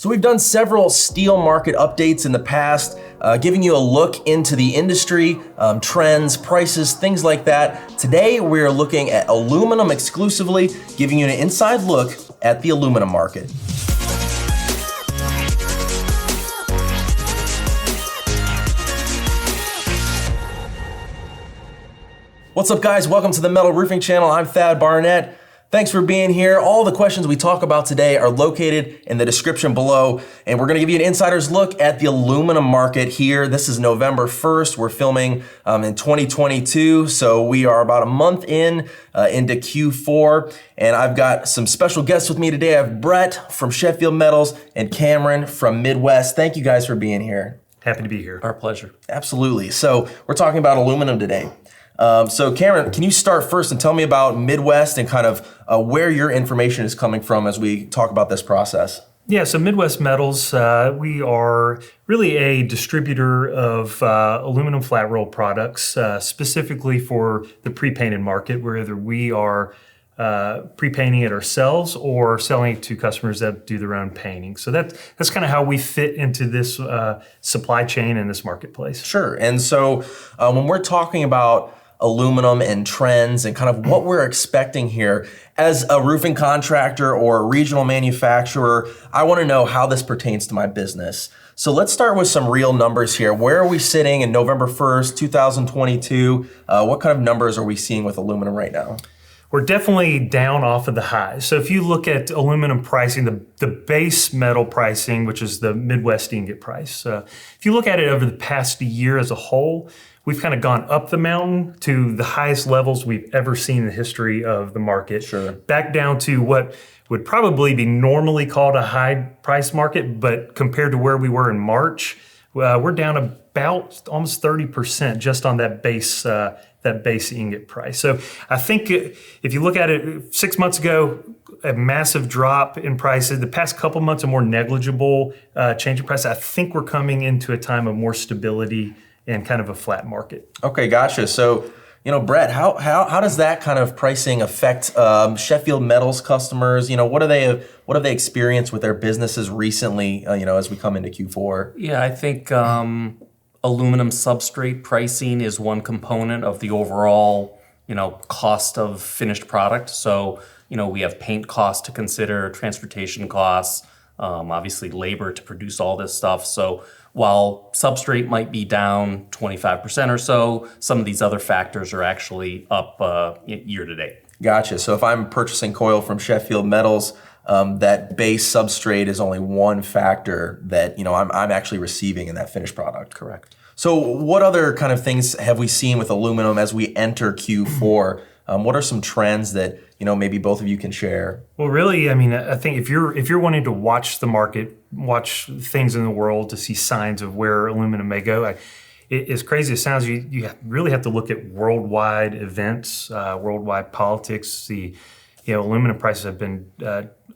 So we've done several steel market updates in the past, giving you a look into the industry, trends, prices, things like that. Today, we're looking at aluminum exclusively, giving you an inside look at the aluminum market. What's up, guys? Welcome to the Metal Roofing Channel. I'm Barnette. Thanks for being here. All the questions we talk about today are located in the description below, and we're gonna give you an insider's look at the aluminum market here. This is November 1st. We're filming in 2022, so we are about a month into Q4, and I've got some special guests with me today. I have Brett from Sheffield Metals and Cameron from Midwest. Thank you guys for being here. Happy to be here. Our pleasure. Absolutely. So we're talking about aluminum today. So Cameron, can you start first and tell me about Midwest and kind of where your information is coming from as we talk about this process? Yeah, so Midwest Metals, we are really a distributor of aluminum flat roll products, specifically for the pre-painted market, whether we are pre-painting it ourselves or selling it to customers that do their own painting. So that's kind of how we fit into this supply chain and this marketplace. Sure. And so when we're talking about aluminum and trends and kind of what we're expecting here, as a roofing contractor or a regional manufacturer, I want to know how this pertains to my business. So let's start with some real numbers here. Where are we sitting in November 1st, 2022? What kind of numbers are we seeing with aluminum right now? We're definitely down off of the highs. So if you look at aluminum pricing, the base metal pricing, which is the Midwest ingot price, if you look at it over the past year as a whole, we've kind of gone up the mountain to the highest levels we've ever seen in the history of the market. Sure. Back down to what would probably be normally called a high price market, but compared to where we were in March, we're down about almost 30% just on that base ingot price. So I think if you look at it 6 months ago, a massive drop in prices. The past couple months, a more negligible change in price. I think we're coming into a time of more stability and kind of a flat market. Okay, gotcha. So, Brett, how does that kind of pricing affect Sheffield Metals customers? What have they experienced with their businesses recently? As we come into Q4. Yeah, I think aluminum substrate pricing is one component of the overall, cost of finished product. So, we have paint costs to consider, transportation costs, obviously labor to produce all this stuff. So while substrate might be down 25% or so, some of these other factors are actually up year to date. Gotcha. So if I'm purchasing coil from Sheffield Metals, that base substrate is only one factor that I'm actually receiving in that finished product. Correct. So what other kind of things have we seen with aluminum as we enter Q4? What are some trends that maybe both of you can share? Well, really, I think if you're wanting to watch the market, watch things in the world to see signs of where aluminum may go, as crazy as it sounds, you really have to look at worldwide events, worldwide politics. The aluminum prices have been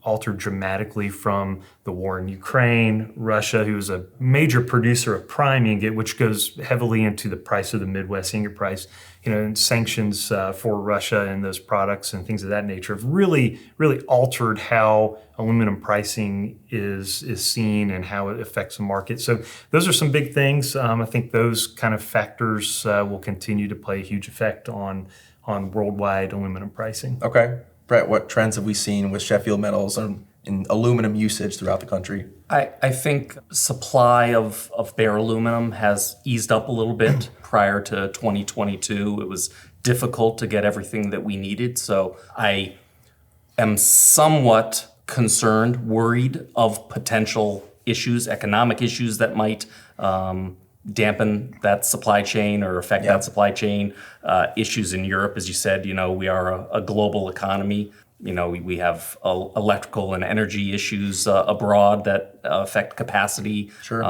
altered dramatically from the war in Ukraine, Russia, who is a major producer of prime ingot, which goes heavily into the price of the Midwest ingot price. And sanctions for Russia and those products and things of that nature have really, really altered how aluminum pricing is seen and how it affects the market. So those are some big things. I think those kind of factors will continue to play a huge effect on worldwide aluminum pricing. Okay. Brett, what trends have we seen with Sheffield Metals in aluminum usage throughout the country? I think supply of bare aluminum has eased up a little bit. Prior to 2022, it was difficult to get everything that we needed. So I am somewhat concerned, worried of potential issues, economic issues that might dampen that supply chain or affect that supply chain. Issues in Europe, as you said, we are a global economy. We have electrical and energy issues abroad that affect capacity. Sure.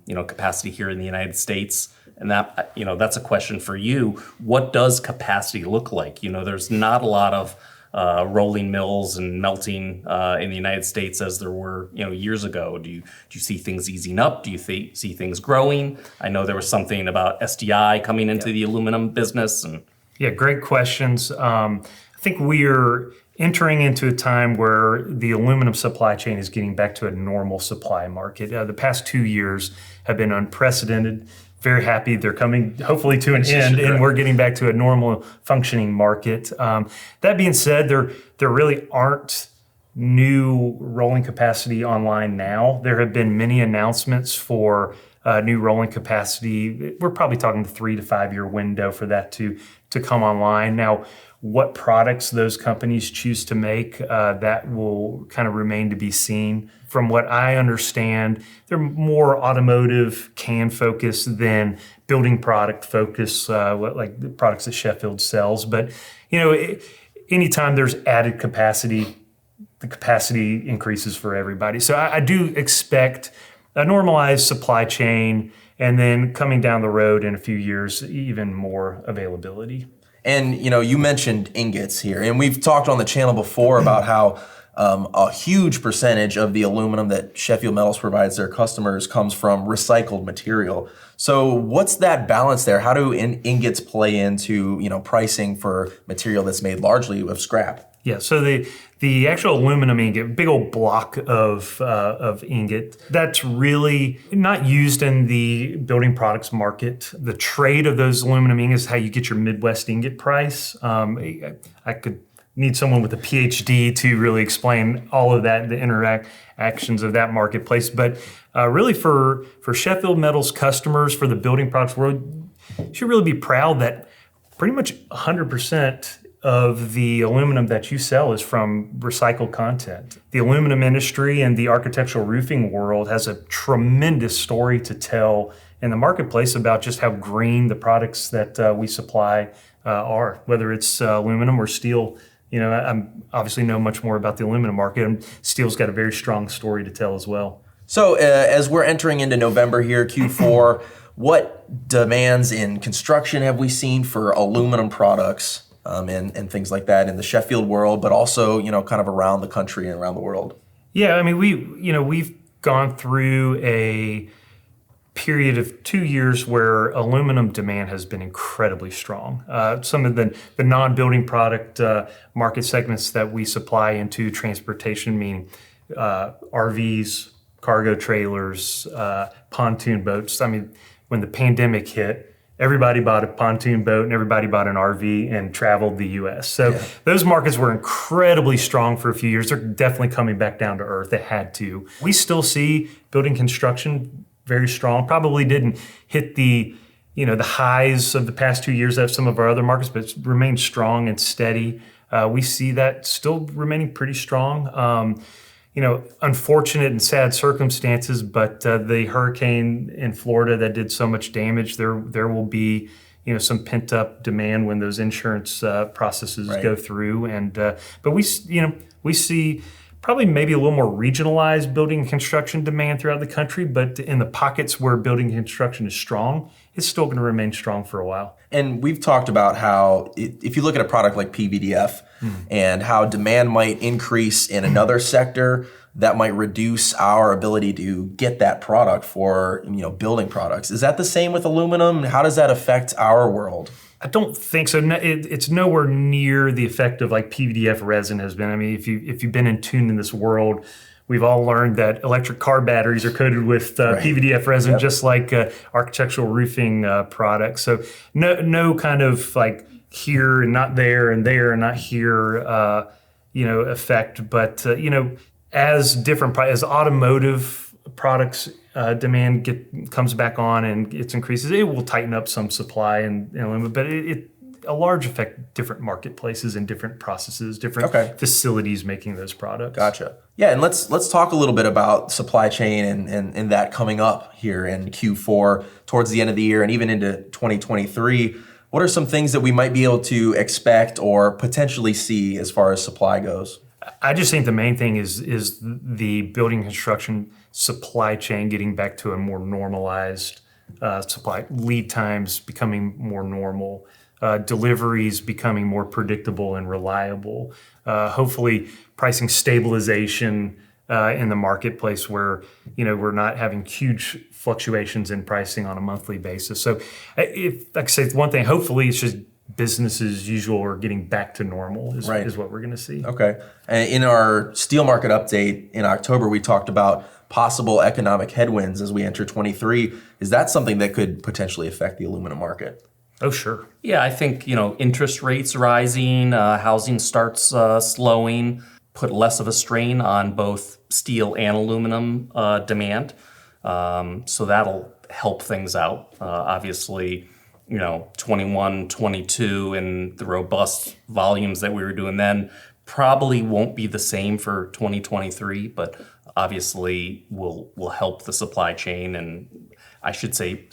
Capacity here in the United States. And that, that's a question for you. What does capacity look like? There's not a lot of rolling mills and melting in the United States as there were, years ago. Do you see things easing up? Do you see things growing? I know there was something about SDI coming into the aluminum business. Yeah, great questions. I think we're entering into a time where the aluminum supply chain is getting back to a normal supply market. The past 2 years have been unprecedented. Very happy they're coming hopefully to an end, and we're getting back to a normal functioning market. That being said, there really aren't new rolling capacity online now. There have been many announcements for new rolling capacity. We're probably talking the 3 to 5 year window for that to come online. Now, what products those companies choose to make, that will kind of remain to be seen. From what I understand, they're more automotive can focused than building product focused, like the products that Sheffield sells. But anytime there's added capacity, the capacity increases for everybody. So I do expect a normalized supply chain, and then coming down the road in a few years, even more availability. And you mentioned ingots here, and we've talked on the channel before about how a huge percentage of the aluminum that Sheffield Metals provides their customers comes from recycled material. So what's that balance there? How do ingots play into pricing for material that's made largely of scrap? Yeah, so the actual aluminum ingot, big old block of ingot, that's really not used in the building products market. The trade of those aluminum ingots is how you get your Midwest ingot price. I could need someone with a PhD to really explain all of that, the interactions of that marketplace. But really for Sheffield Metals customers, for the building products world, you should really be proud that pretty much 100% of the aluminum that you sell is from recycled content. The aluminum industry and the architectural roofing world has a tremendous story to tell in the marketplace about just how green the products that we supply are, whether it's aluminum or steel. I obviously know much more about the aluminum market, and steel's got a very strong story to tell as well. So as we're entering into November here, Q4, what demands in construction have we seen for aluminum products? And things like that in the Sheffield world, but also, kind of around the country and around the world. Yeah, I mean, we've gone through a period of 2 years where aluminum demand has been incredibly strong. Some of the non-building product market segments that we supply into transportation, meaning RVs, cargo trailers, pontoon boats. I mean, when the pandemic hit, everybody bought a pontoon boat and everybody bought an RV and traveled the U.S. So those markets were incredibly strong for a few years. They're definitely coming back down to earth. They had to. We still see building construction very strong. Probably didn't hit the highs of the past 2 years of some of our other markets, but it's remained strong and steady. We see that still remaining pretty strong. Unfortunate and sad circumstances, but the hurricane in Florida that did so much damage, there will be some pent up demand when those insurance processes go through, and but we see probably maybe a little more regionalized building and construction demand throughout the country, but in the pockets where building and construction is strong, it's still going to remain strong for a while. And we've talked about how if you look at a product like PVDF and how demand might increase in another sector, that might reduce our ability to get that product for building products. Is that the same with aluminum? How does that affect our world? I don't think so. It's nowhere near the effect of like PVDF resin has been. I mean, if you've been in tune in this world, we've all learned that electric car batteries are coated with PVDF resin, just like architectural roofing products. So no kind of like here and not there and there and not here, effect. But as automotive products demand comes back on and it increases, it will tighten up some supply and limit, but a large effect, different marketplaces and different processes, different facilities making those products. Gotcha. Yeah, and let's talk a little bit about supply chain and that coming up here in Q4 towards the end of the year and even into 2023. What are some things that we might be able to expect or potentially see as far as supply goes? I just think the main thing is the building construction supply chain getting back to a more normalized supply, lead times becoming more normal, deliveries becoming more predictable and reliable, hopefully pricing stabilization in the marketplace where we're not having huge fluctuations in pricing on a monthly basis. So like I say, one thing, hopefully it's just business as usual or getting back to normal is what we're going to see. Okay. And in our steel market update in October, we talked about possible economic headwinds as we enter 23. Is that something that could potentially affect the aluminum market? Oh, sure. Yeah, I think, interest rates rising, housing starts slowing, put less of a strain on both steel and aluminum demand. So that'll help things out. Obviously, 21, 22 and the robust volumes that we were doing then probably won't be the same for 2023, but obviously will help the supply chain, and I should say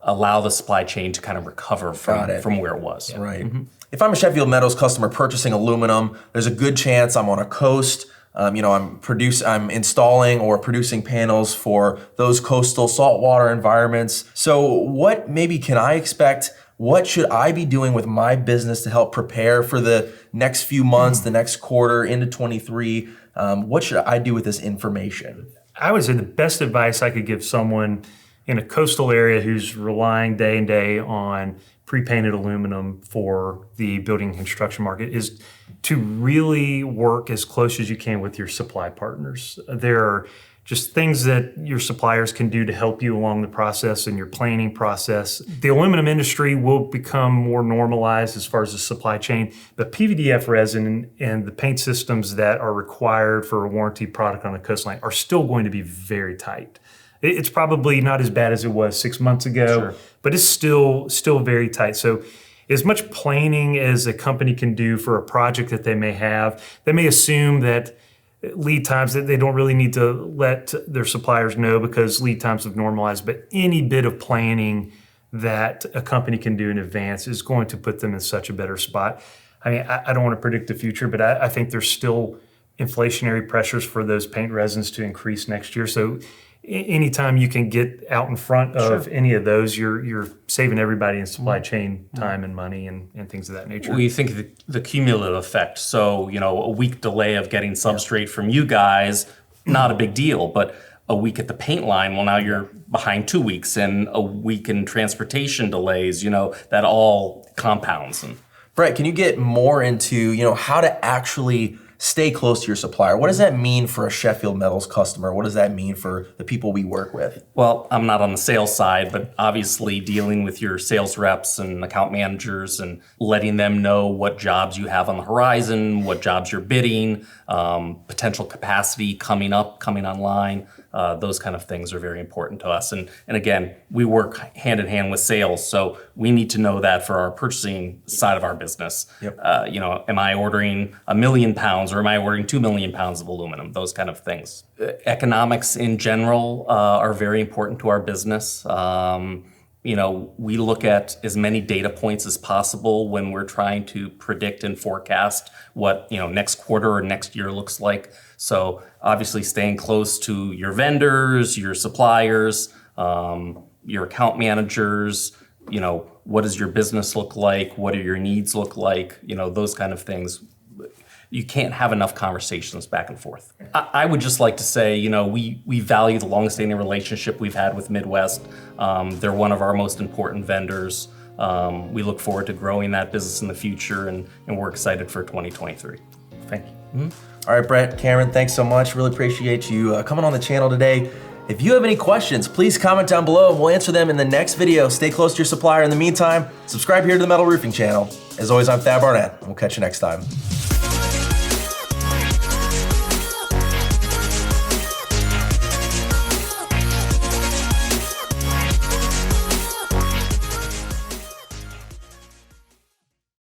allow the supply chain to kind of recover from where it was. Yeah. Right. Mm-hmm. If I'm a Sheffield Metals customer purchasing aluminum, there's a good chance I'm on a coast. I'm installing or producing panels for those coastal saltwater environments. So what maybe can I expect? What should I be doing with my business to help prepare for the next few months, the next quarter into 23? What should I do with this information? I would say the best advice I could give someone in a coastal area who's relying day and day on pre-painted aluminum for the building and construction market is to really work as close as you can with your supply partners. There are just things that your suppliers can do to help you along the process and your planning process. The aluminum industry will become more normalized as far as the supply chain. The PVDF resin and the paint systems that are required for a warranty product on a coastline are still going to be very tight. It's probably not as bad as it was 6 months ago, but it's still very tight. So as much planning as a company can do for a project that they may have, they may assume that lead times that they don't really need to let their suppliers know because lead times have normalized, but any bit of planning that a company can do in advance is going to put them in such a better spot. I mean, I don't want to predict the future, but I think there's still inflationary pressures for those paint resins to increase next year. So anytime you can get out in front of any of those, you're saving everybody in supply chain time and money and things of that nature. Well, you think of the cumulative effect. So, a week delay of getting substrate from you guys, not a big deal, but a week at the paint line, well, now you're behind 2 weeks, and a week in transportation delays, that all compounds. And Brett, can you get more into, how to actually stay close to your supplier? What does that mean for a Sheffield Metals customer? What does that mean for the people we work with? Well, I'm not on the sales side, but obviously dealing with your sales reps and account managers and letting them know what jobs you have on the horizon, what jobs you're bidding, potential capacity coming online. Those kind of things are very important to us. And again, we work hand in hand with sales, so we need to know that for our purchasing side of our business. Yep. Am I ordering 1 million pounds or am I ordering 2 million pounds of aluminum? Those kind of things. Economics in general are very important to our business. We look at as many data points as possible when we're trying to predict and forecast what, next quarter or next year looks like. So obviously staying close to your vendors, your suppliers, your account managers, what does your business look like? What do your needs look like? Those kind of things. You can't have enough conversations back and forth. I would just like to say, we value the long-standing relationship we've had with Midwest. They're one of our most important vendors. We look forward to growing that business in the future, and we're excited for 2023. Thank you. Mm-hmm. All right, Brett, Cameron, thanks so much. Really appreciate you coming on the channel today. If you have any questions, please comment down below and we'll answer them in the next video. Stay close to your supplier. In the meantime, subscribe here to the Metal Roofing channel. As always, I'm Thad Barnette, and we'll catch you next time.